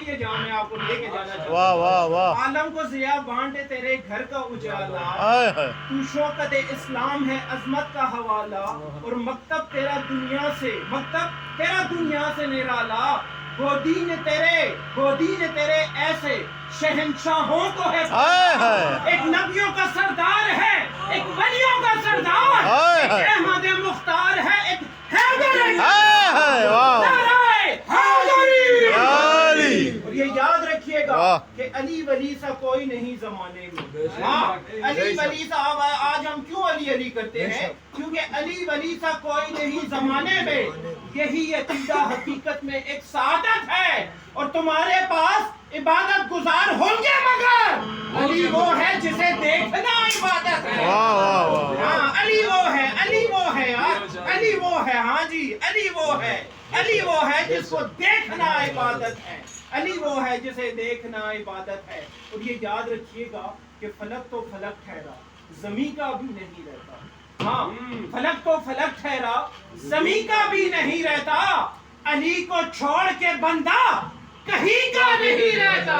لیے جہاں میں آپ کو لے کے جانا چاہتا ہوں. واہ واہ واہ. عالم کو ضیاء بانٹے تیرے گھر کا اجالا، ہائے ہائے. تو شوکت اسلام ہے عظمت کا حوالہ، اور مکتب تیرا دنیا سے نرالا. گودین تیرے ایسے شہنشاہوں کو ہے ہائے ہائے. ایک نبیوں کا سردار ہے، ایک ولیوں کا سردار، ہائے ایک ہائے. احمد مختار ہے، ایک حیدر علی. ہائے ہائے. واہ. نعرہ حیدری. علی. اور یہ یاد رکھیے گا واہ. کہ علی ولی سا کوئی نہیں زمانے میں. ہاں علی ولی سا آج ہم کیوں علی کرتے ہیں؟ کیونکہ علی ولی سا کوئی نہیں زمانے میں. یہی عقیدہ حقیقت میں ایک سعادت ہے، اور تمہارے پاس عبادت گزار ہوں گے، مگر علی وہ ہے جسے دیکھنا عبادت ہے. واہ واہ واہ. ہاں علی وہ ہے یار، علی وہ ہے. ہاں جی علی وہ ہے جس کو دیکھنا عبادت ہے. علی وہ ہے جسے دیکھنا عبادت ہے. اور یہ یاد رکھیے گا کہ فلک تو فلک ٹھہرا، زمین کا بھی نہیں رہتا. ہاں فلک تو فلک ٹھہرا، زمین کا بھی نہیں رہتا. علی کو چھوڑ کے بندہ کہیں کا نہیں رہتا.